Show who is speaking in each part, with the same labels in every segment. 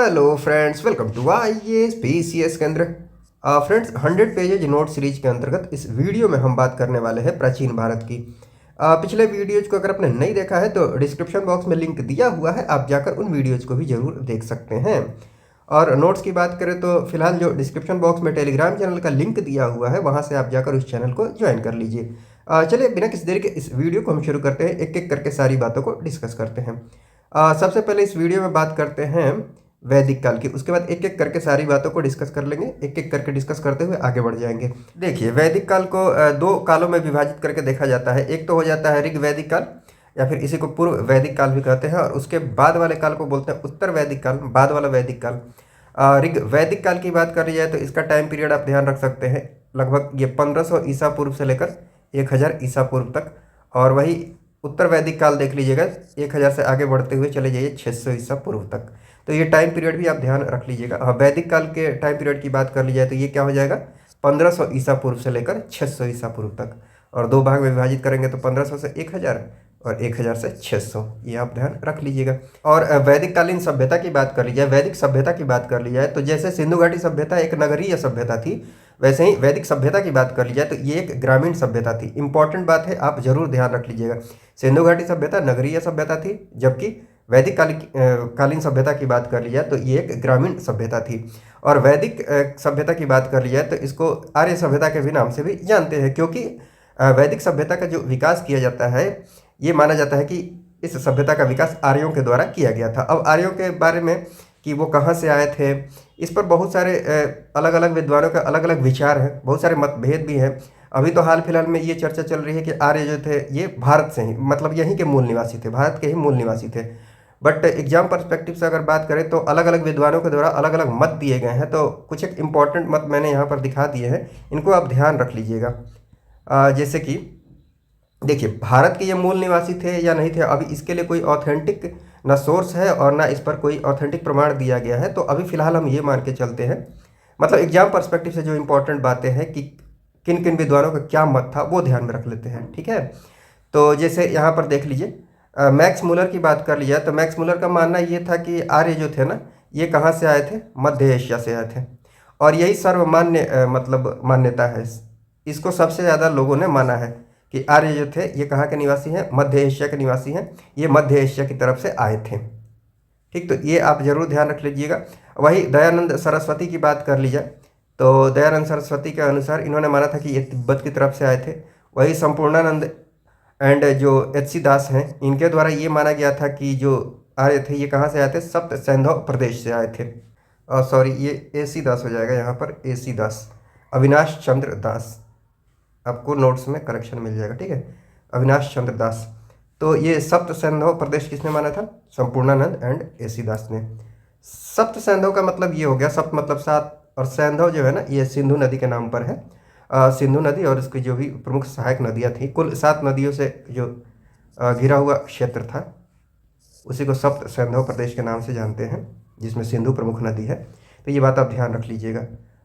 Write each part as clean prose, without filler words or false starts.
Speaker 1: Hello friends, welcome to IAS PCS केंद्र। Friends, 100 pages note series के अंतर्गत इस वीडियो में हम बात करने वाले हैं प्राचीन भारत की। पिछले वीडियोज को अगर आपने नहीं देखा है तो डिस्क्रिप्शन बॉक्स में लिंक दिया हुआ है, आप जाकर उन वीडियोज को भी जरूर देख सकते हैं। और नोट्स की बात करें तो फिलहाल जो डिस्क्रिप्शन बॉक्स में टेलीग्राम चैनल का लिंक दिया हुआ है वहाँ से आप जाकर उस चैनल को ज्वाइन कर लीजिए। चलिए बिना किसी देरी के इस वीडियो को हम शुरू करते हैं, एक एक करके सारी बातों को डिस्कस करते हैं। सबसे पहले इस वीडियो में बात करते हैं वैदिक काल की, उसके बाद एक एक करके सारी बातों को डिस्कस कर लेंगे, एक एक करके डिस्कस करते हुए आगे बढ़ जाएंगे। देखिए, वैदिक काल को दो कालों में विभाजित करके देखा जाता है। एक तो हो जाता है ऋग वैदिक काल, या फिर इसी को पूर्व वैदिक काल भी कहते हैं, और उसके बाद वाले काल को बोलते हैं उत्तर वैदिक काल, बाद वाला वैदिक काल। ऋग वैदिक काल की बात कर ली जाए तो इसका टाइम पीरियड आप ध्यान रख सकते हैं, लगभग ये 1500 ईसा पूर्व से लेकर 1000 ईसा पूर्व तक। और वही उत्तर वैदिक काल देख लीजिएगा, 1000 से आगे बढ़ते हुए चले जाइए 600 ईसा पूर्व तक। तो ये टाइम पीरियड भी आप ध्यान रख लीजिएगा। हाँ, वैदिक काल के टाइम पीरियड की बात कर ली जाए तो ये क्या हो जाएगा, 1500 ईसा पूर्व से लेकर 600 ईसा पूर्व तक। और दो भाग में विभाजित करेंगे तो 1500 से 1000 और 1000 से 600, ये आप ध्यान रख लीजिएगा। और वैदिक कालीन सभ्यता की बात कर ली जाए, वैदिक सभ्यता की बात कर ली जाए तो जैसे सिंधु घाटी सभ्यता एक नगरीय सभ्यता थी, वैसे ही वैदिक सभ्यता की बात कर ली जाए तो ये एक ग्रामीण सभ्यता थी। इंपॉर्टेंट बात है, आप जरूर ध्यान रख लीजिएगा। सिंधु घाटी सभ्यता नगरीय सभ्यता थी, जबकि वैदिक कालीन सभ्यता की बात कर ली जाए तो ये एक ग्रामीण सभ्यता थी। और वैदिक सभ्यता की बात कर ली जाए तो इसको आर्य सभ्यता के भी नाम से भी जानते हैं, क्योंकि वैदिक सभ्यता का जो विकास किया जाता है, ये माना जाता है कि इस सभ्यता का विकास आर्यों के द्वारा किया गया था। अब आर्यों के बारे में कि वो कहाँ से आए थे, इस पर बहुत सारे अलग अलग विद्वानों का अलग अलग विचार हैं, बहुत सारे मतभेद भी हैं। अभी तो हाल फिलहाल में ये चर्चा चल रही है कि आर्य जो थे ये भारत से ही, मतलब यहीं के मूल निवासी थे, भारत के ही मूल निवासी थे। बट एग्जाम पर्सपेक्टिव से अगर बात करें तो अलग अलग विद्वानों के द्वारा अलग अलग मत दिए गए हैं, तो कुछ एक इम्पॉर्टेंट मत मैंने यहाँ पर दिखा दिए हैं, इनको आप ध्यान रख लीजिएगा। जैसे कि देखिए, भारत के ये मूल निवासी थे या नहीं थे, अभी इसके लिए कोई ऑथेंटिक ना सोर्स है और ना इस पर कोई ऑथेंटिक प्रमाण दिया गया है। तो अभी फिलहाल हम ये मान के चलते हैं, मतलब एग्जाम पर्सपेक्टिव से जो इंपॉर्टेंट बातें हैं कि किन किन विद्वानों का क्या मत था, वो ध्यान में रख लेते हैं, ठीक है। तो जैसे यहाँ पर देख लीजिए, मैक्स मुलर की बात कर लिया तो मैक्स मुलर का मानना ये था कि आर्य जो थे ना, ये कहाँ से आए थे, मध्य एशिया से आए थे। और यही सर्वमान्य मतलब मान्यता है, इसको सबसे ज़्यादा लोगों ने माना है कि आर्य जो थे ये कहाँ के निवासी हैं, मध्य एशिया के निवासी हैं, ये मध्य एशिया की तरफ से आए थे। ठीक, तो ये आप जरूर ध्यान रख लीजिएगा। वही दयानंद सरस्वती की बात कर ली जाए तो दयानंद सरस्वती के अनुसार इन्होंने माना था कि ये तिब्बत की तरफ से आए थे। वही संपूर्णानंद एंड जो एच.सी. दास हैं, इनके द्वारा ये माना गया था कि जो आर्य थे ये कहाँ से आए थे, सप्त सैंधव प्रदेश से आए थे। सॉरी, ये ए.सी. दास हो जाएगा यहाँ पर, ए.सी. दास, अविनाश चंद्र दास, आपको नोट्स में करेक्शन मिल जाएगा, ठीक है, अविनाश चंद्र दास। तो ये सप्त सैंधव प्रदेश किसने माना था, संपूर्णानंद एंड ए.सी. दास ने। सप्त सैंधव का मतलब ये हो गया, सप्त मतलब सात, और सैंधव जो है ना ये सिंधु नदी के नाम पर है। सिंधु नदी और इसकी जो भी प्रमुख सहायक नदियाँ थी, कुल 7 नदियों से जो घिरा हुआ क्षेत्र था, उसी को सप्त सैंधव प्रदेश के नाम से जानते हैं, जिसमें सिंधु प्रमुख नदी है। तो ये बात आप ध्यान रख लीजिएगा।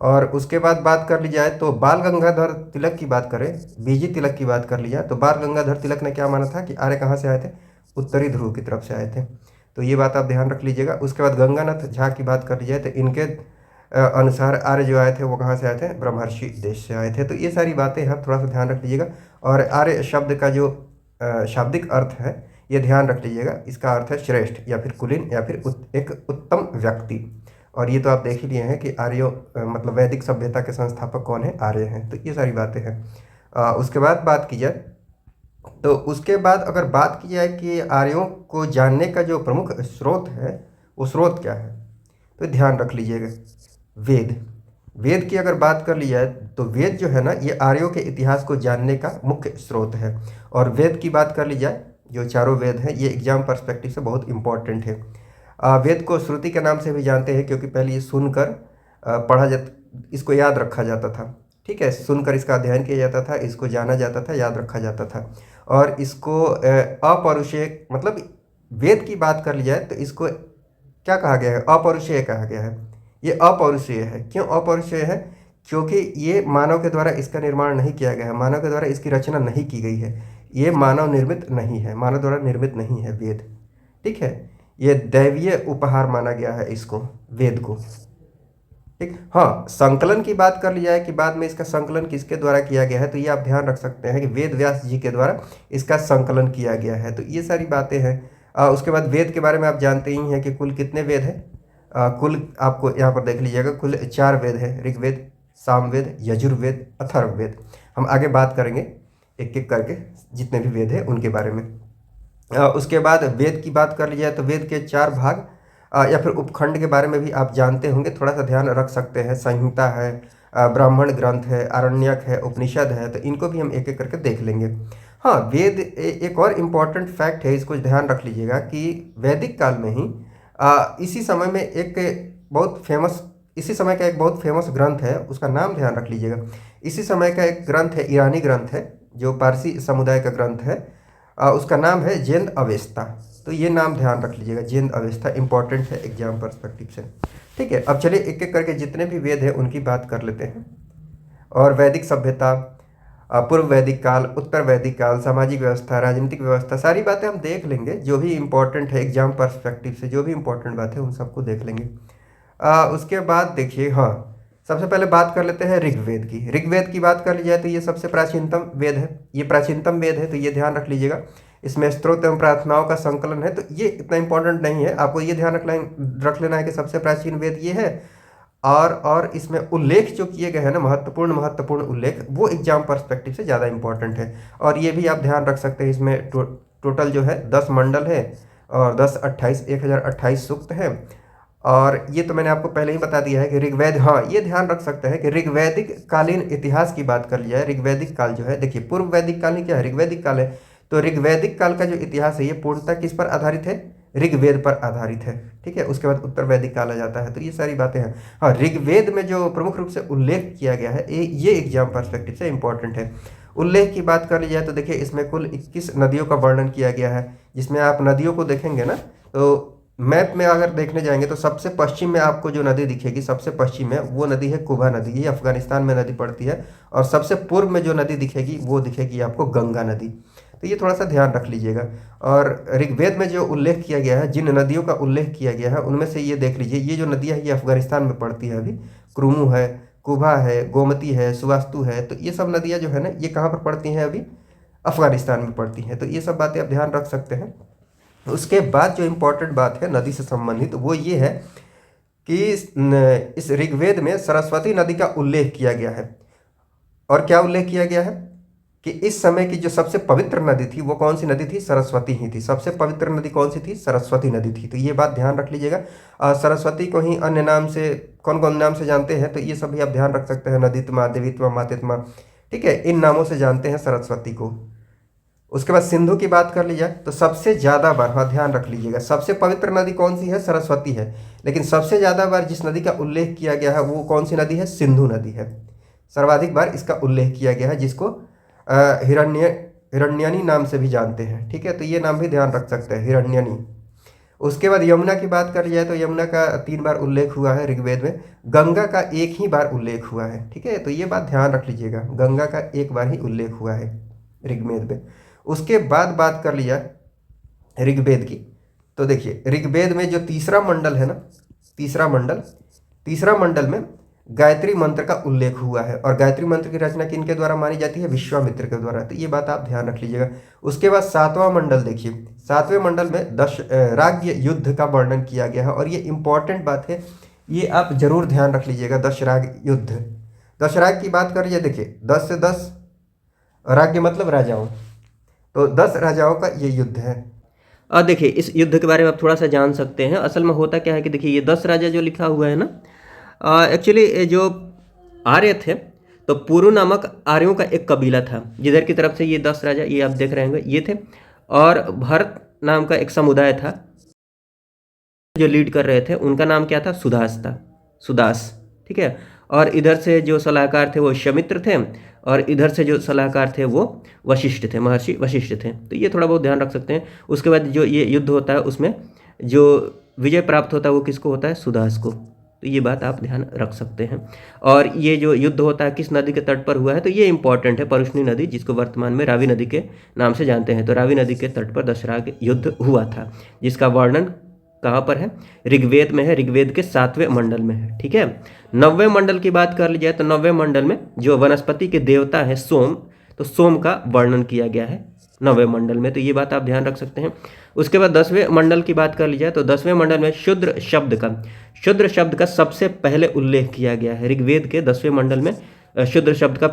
Speaker 1: और उसके बाद बात कर ली जाए तो बाल गंगाधर तिलक की बात करें, बीजी तिलक की बात कर ली जाए तो बाल गंगाधर तिलक ने क्या माना था कि आर्य कहाँ से आए थे, उत्तरी ध्रुव की तरफ से आए थे। तो ये बात आप ध्यान रख लीजिएगा। उसके बाद गंगानाथ झा की बात कर ली जाए तो इनके अनुसार आर्य जो आए थे वो कहाँ से आए थे, ब्रह्मर्षि देश से आए थे। तो ये सारी बातें आप थोड़ा सा ध्यान रख लीजिएगा। और आर्य शब्द का जो शाब्दिक अर्थ है ये ध्यान रख लीजिएगा, इसका अर्थ है श्रेष्ठ या फिर कुलीन या फिर एक उत्तम व्यक्ति। और ये तो आप देख ही लिए हैं कि आर्यों मतलब वैदिक सभ्यता के संस्थापक कौन है, आर्य हैं। तो ये सारी बातें हैं। उसके बाद बात की जाए तो उसके बाद अगर बात की जाए कि आर्यों को जानने का जो प्रमुख स्रोत है वो स्रोत क्या है, तो ध्यान रख लीजिएगा, वेद। वेद की अगर बात कर ली जाए तो वेद जो है ना ये आर्यों के इतिहास को जानने का मुख्य स्रोत है। और वेद की बात कर ली जाए, जो चारों वेद हैं ये एग्जाम पर्सपेक्टिव से बहुत इंपॉर्टेंट है। वेद को श्रुति के नाम से भी जानते हैं, क्योंकि पहले ये सुनकर पढ़ा जाता, इसको याद रखा जाता था, ठीक है, सुनकर इसका अध्ययन किया जाता था, इसको जाना जाता था, याद रखा जाता था। और इसको अपौरुषेय, मतलब वेद की बात कर ली जाए तो इसको क्या कहा गया है, अपौरुषेय कहा गया है। ये अपौरुषेय है, क्यों अपौरुषेय है, क्योंकि ये मानव के द्वारा इसका निर्माण नहीं किया गया है, मानव के द्वारा इसकी रचना नहीं की गई है, ये मानव निर्मित नहीं है, मानव द्वारा निर्मित नहीं है वेद, ठीक है। ये दैवीय उपहार माना गया है इसको, वेद को। ठीक, हाँ, संकलन की बात कर ली जाए कि बाद में इसका संकलन किसके द्वारा किया गया है, तो ये आप ध्यान रख सकते हैं कि वेद व्यास जी के द्वारा इसका संकलन किया गया है। तो ये सारी बातें हैं। उसके बाद वेद के बारे में आप जानते ही हैं कि कुल कितने वेद हैं। कुल आपको यहाँ पर देख लीजिएगा, कुल 4 वेद है, ऋग्वेद, सामवेद, यजुर्वेद, अथर्ववेद। हम आगे बात करेंगे एक एक करके जितने भी वेद हैं उनके बारे में। उसके बाद वेद की बात कर ली जाए तो वेद के 4 भाग या फिर उपखंड के बारे में भी आप जानते होंगे, थोड़ा सा ध्यान रख सकते हैं। संहिता है, ब्राह्मण ग्रंथ है, आरण्यक है, उपनिषद है, तो इनको भी हम एक एक करके देख लेंगे। हाँ, वेद एक और इम्पॉर्टेंट फैक्ट है, इसको ध्यान रख लीजिएगा कि वैदिक काल में ही इसी समय में इसी समय का एक बहुत फेमस ग्रंथ है, उसका नाम ध्यान रख लीजिएगा। इसी समय का एक ग्रंथ है, ईरानी ग्रंथ है, जो पारसी समुदाय का ग्रंथ है। उसका नाम है जेंद अवेस्ता। तो ये नाम ध्यान रख लीजिएगा, जेंद अवेस्ता, इंपॉर्टेंट है एग्जाम पर्सपेक्टिव से। ठीक है, अब चलिए एक एक करके जितने भी वेद हैं उनकी बात कर लेते हैं। और वैदिक सभ्यता, पूर्व वैदिक काल, उत्तर वैदिक काल, सामाजिक व्यवस्था, राजनीतिक व्यवस्था, सारी बातें हम देख लेंगे जो भी इंपॉर्टेंट है एग्जाम पर्सपेक्टिव से, जो भी इंपॉर्टेंट बात है उन सबको देख लेंगे। उसके बाद देखिए, हाँ, सबसे पहले बात कर लेते हैं ऋग्वेद की। ऋग्वेद की बात कर ली जाए तो ये सबसे प्राचीनतम वेद है, ये प्राचीनतम वेद है, तो ये ध्यान रख लीजिएगा। इसमें स्तोत्र एवं प्रार्थनाओं का संकलन है, तो ये इतना इंपॉर्टेंट नहीं है, आपको ये ध्यान रख लेना है कि सबसे प्राचीन वेद ये है। और इसमें उल्लेख जो किए गए हैं ना, महत्वपूर्ण उल्लेख, वो एग्जाम पर्सपेक्टिव से ज़्यादा इंपॉर्टेंट है। और ये भी आप ध्यान रख सकते हैं, इसमें टोटल जो है 10 मंडल है और 1028 सूक्त है। और ये तो मैंने आपको पहले ही बता दिया है कि ऋग्वेद, हाँ, ये ध्यान रख सकते हैं कि ऋग्वैदिक कालीन इतिहास की बात कर ली जाए, ऋग्वैदिक काल जो है, देखिए पूर्व वैदिक काल ही क्या है, ऋग्वैदिक काल है। तो ऋग्वैदिक काल का जो इतिहास है ये पूर्णतः किस पर आधारित है, ऋग्वेद पर आधारित है। ठीक है, उसके बाद उत्तर वैदिक काल आ जाता है। तो ये सारी बातें हैं। हाँ, ऋग्वेद में जो प्रमुख रूप से उल्लेख किया गया है ये एग्जाम पर्सपेक्टिव से इंपॉर्टेंट है। उल्लेख की बात कर ली जाए तो देखिए इसमें कुल 21 नदियों का वर्णन किया गया है, जिसमें आप नदियों को देखेंगे ना, तो मैप में अगर देखने जाएंगे तो सबसे पश्चिम में आपको जो नदी दिखेगी, सबसे पश्चिम में वो नदी है कुबा नदी, ये अफगानिस्तान में नदी पड़ती है। और सबसे पूर्व में जो नदी दिखेगी वो दिखेगी आपको गंगा नदी। तो ये थोड़ा सा ध्यान रख लीजिएगा। और ऋग्वेद में जो उल्लेख किया गया है, जिन नदियों का उल्लेख किया गया है उनमें से ये देख लीजिए, ये जो नदियाँ है ये अफगानिस्तान में पड़ती है अभी। क्रुमु है, कुबा है, गोमती है, सुवास्तु है, तो ये सब नदियाँ जो है ना ये कहाँ पर पड़ती हैं, अभी अफगानिस्तान में पड़ती हैं। तो ये सब बातें आप ध्यान रख सकते हैं। उसके बाद जो इम्पोर्टेंट बात है नदी से संबंधित वो ये है कि इस ऋग्वेद में सरस्वती नदी का उल्लेख किया गया है। और क्या उल्लेख किया गया है कि इस समय की जो सबसे पवित्र नदी थी वो कौन सी नदी थी, सरस्वती ही थी। सबसे पवित्र नदी कौन सी थी, सरस्वती नदी थी। तो ये बात ध्यान रख लीजिएगा। सरस्वती को ही अन्य नाम से कौन कौन नाम से जानते हैं, तो ये सब भी आप ध्यान रख सकते हैं। नदीत्मा, देवीत्मा, मातृत्मा, ठीक है, इन नामों से जानते हैं सरस्वती को। उसके बाद सिंधु की बात कर ली जाए तो सबसे ज़्यादा बार, हाँ ध्यान रख लीजिएगा, सबसे पवित्र नदी कौन सी है, सरस्वती है। लेकिन सबसे ज़्यादा बार जिस नदी का उल्लेख किया गया है वो कौन सी नदी है, सिंधु नदी है। सर्वाधिक बार इसका उल्लेख किया गया है, जिसको हिरण्यनी नाम से भी जानते हैं। ठीक है, तो ये नाम भी ध्यान रख सकते हैं, हिरण्यनी। उसके बाद यमुना की बात कर लिया जाए तो यमुना का 3 बार उल्लेख हुआ है ऋग्वेद में, गंगा का 1 ही बार उल्लेख हुआ है। ठीक है, तो ये बात ध्यान रख लीजिएगा, गंगा का 1 बार ही उल्लेख हुआ है ऋग्वेद में। उसके बाद बात कर लिया ऋग्वेद की, तो देखिए ऋग्वेद में जो तीसरा मंडल है ना, तीसरा मंडल में गायत्री मंत्र का उल्लेख हुआ है। और गायत्री मंत्र की रचना किनके द्वारा मानी जाती है, विश्वामित्र के द्वारा। तो ये बात आप ध्यान रख लीजिएगा। उसके बाद 7वां मंडल देखिए, 7वें मंडल में दशराग्य युद्ध का वर्णन किया गया है। और ये इंपॉर्टेंट बात है, ये आप जरूर ध्यान रख लीजिएगा, दशराग युद्ध। दशराग की बात कर लीजिए, देखिए 10 से 10 राज्य मतलब राजाओं, तो 10 राजाओं का ये युद्ध है।
Speaker 2: और देखिए इस युद्ध के बारे में आप थोड़ा सा जान सकते हैं। असल में होता क्या है कि देखिए ये 10 राजा जो लिखा हुआ है ना, एक्चुअली जो आर्य थे, तो पुरु नामक आर्यों का एक कबीला था, जिधर की तरफ से ये 10 राजा, ये आप देख रहे होंगे, ये थे। और भरत नाम का एक समुदाय था जो लीड कर रहे थे, उनका नाम क्या था, सुदास था, सुदास। ठीक है, और इधर से जो सलाहकार थे वो शमित्र थे, और इधर से जो सलाहकार थे वो वशिष्ठ थे, महर्षि वशिष्ठ थे। तो ये थोड़ा बहुत ध्यान रख सकते हैं। उसके बाद जो ये युद्ध होता है उसमें जो विजय प्राप्त होता है वो किसको होता है, सुदास को। तो ये बात आप ध्यान रख सकते हैं। और ये जो युद्ध होता है किस नदी के तट पर हुआ है, तो ये इंपॉर्टेंट है, परुष्णी नदी, जिसको वर्तमान में रावी नदी के नाम से जानते हैं। तो रावी नदी के तट पर दशराग युद्ध हुआ था, जिसका वर्णन कहाँ पर है? ऋग्वेद में है, ऋग्वेद के 7वें मंडल में है। ठीक है, 9वें मंडल की बात कर ली जाए तो 9वें मंडल में जो वनस्पति के देवता है सोम, तो सोम का वर्णन किया गया है 9वें मंडल में, तो ये बात आप ध्यान रख सकते हैं। उसके बाद 10वें मंडल की बात कर ली जाए तो 10वें मंडल में शूद्र शब्द का सबसे पहले उल्लेख किया गया है। ऋग्वेद के 10वें मंडल में शूद्र शब्द का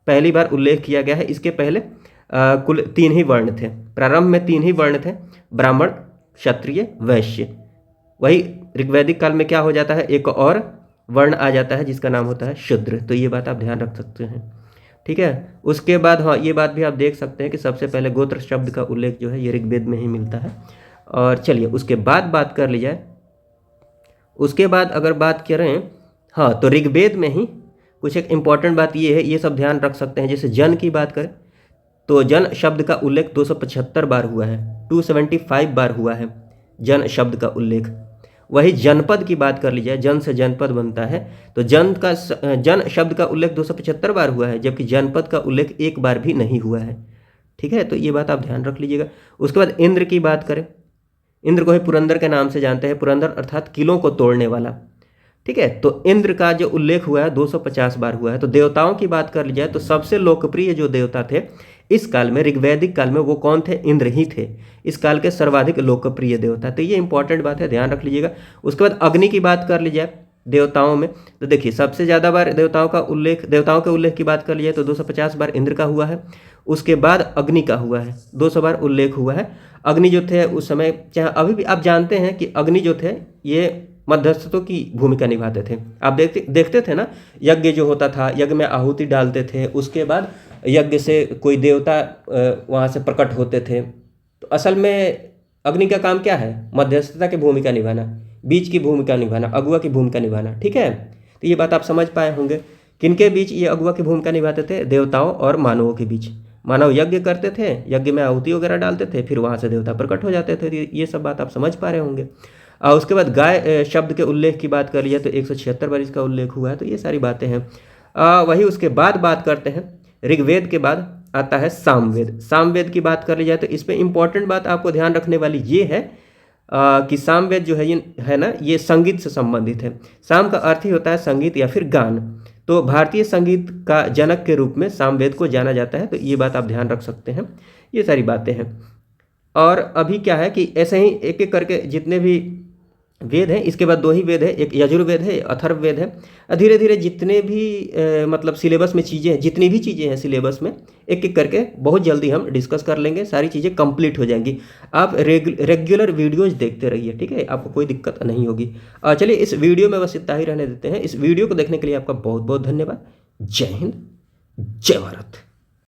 Speaker 2: पहली बार उल्लेख किया गया है। इसके पहले कुल 3 ही वर्ण थे, प्रारंभ में 3 ही वर्ण थे, ब्राह्मण, क्षत्रिय, वैश्य। वही ऋग्वैदिक काल में क्या हो जाता है, एक और वर्ण आ जाता है जिसका नाम होता है शूद्र। तो ये बात आप ध्यान रख सकते हैं। ठीक है, उसके बाद हाँ ये बात भी आप देख सकते हैं कि सबसे पहले गोत्र शब्द का उल्लेख जो है ये ऋग्वेद में ही मिलता है। और चलिए उसके बाद बात कर ली जाए, उसके बाद अगर बात करें हाँ तो ऋग्वेद में ही कुछ एक इम्पॉर्टेंट बात ये है, ये सब ध्यान रख सकते हैं। जैसे जन की बात करें तो जन शब्द का उल्लेख 275 बार हुआ है, 275 बार हुआ है जन शब्द का उल्लेख। वही जनपद की बात कर ली जाए, जन से जनपद बनता है, तो जन शब्द का उल्लेख 275 बार हुआ है, जबकि जनपद का उल्लेख एक बार भी नहीं हुआ है। ठीक है, तो ये बात आप ध्यान रख लीजिएगा। उसके बाद इंद्र की बात करें, इंद्र को ही पुरंदर के नाम से जानते हैं, पुरंदर अर्थात किलों को तोड़ने वाला। ठीक है, तो इंद्र का जो उल्लेख हुआ है 250 बार हुआ है। तो देवताओं की बात कर ली जाए तो सबसे लोकप्रिय जो देवता थे इस काल में, ऋग्वैदिक काल में, वो कौन थे? इंद्र ही थे, इस काल के सर्वाधिक लोकप्रिय देवता। तो ये इंपॉर्टेंट बात है, ध्यान रख लीजिएगा। उसके बाद अग्नि की बात कर ली जाए देवताओं में, तो देखिए सबसे ज़्यादा बार देवताओं के उल्लेख की बात कर ली जाए तो 250 बार इंद्र का हुआ है। उसके बाद अग्नि का हुआ है, 200 बार उल्लेख हुआ है। अग्नि जो थे उस समय, चाहे अभी भी आप जानते हैं कि अग्नि जो थे ये मध्यस्थों की भूमिका निभाते थे। आप देखते थे ना, यज्ञ जो होता था, यज्ञ में आहुति डालते थे, उसके बाद यज्ञ से कोई देवता वहाँ से प्रकट होते थे। तो असल में अग्नि का काम क्या है? मध्यस्थता की भूमिका निभाना, बीच की भूमिका निभाना, अगुआ की भूमिका निभाना। ठीक है, तो ये बात आप समझ पाए होंगे। किनके बीच ये अगुआ की भूमिका निभाते थे? देवताओं और मानवों के बीच। मानव यज्ञ करते थे, यज्ञ में आहुति वगैरह डालते थे, फिर वहाँ से देवता प्रकट हो जाते थे। ये सब बात आप समझ पा रहे होंगे। उसके बाद गाय शब्द के उल्लेख की बात कर लिया तो 176 बार इसका उल्लेख हुआ है। तो ये सारी बातें हैं। वही उसके बाद बात करते हैं, ऋग्वेद के बाद आता है सामवेद। सामवेद की बात कर ली जाए तो इस पर इंपॉर्टेंट बात आपको ध्यान रखने वाली ये है कि सामवेद जो है ये है ना, ये संगीत से संबंधित है। साम का अर्थ ही होता है संगीत या फिर गान, तो भारतीय संगीत का जनक के रूप में सामवेद को जाना जाता है। तो ये बात आप ध्यान रख सकते हैं। ये सारी बातें हैं। और अभी क्या है कि ऐसे ही एक एक करके जितने भी वेद हैं, इसके बाद 2 ही वेद है, एक यजुर्वेद है, अथर्ववेद है। धीरे धीरे जितने भी मतलब सिलेबस में चीज़ें हैं, जितनी भी चीज़ें हैं सिलेबस में, एक एक करके बहुत जल्दी हम डिस्कस कर लेंगे, सारी चीज़ें कंप्लीट हो जाएंगी। आप रेगुलर वीडियोज देखते रहिए, ठीक है, आपको कोई दिक्कत नहीं होगी। चलिए इस वीडियो में बस इतना ही रहने देते हैं। इस वीडियो को देखने के लिए आपका बहुत बहुत धन्यवाद। जय हिंद, जय भारत।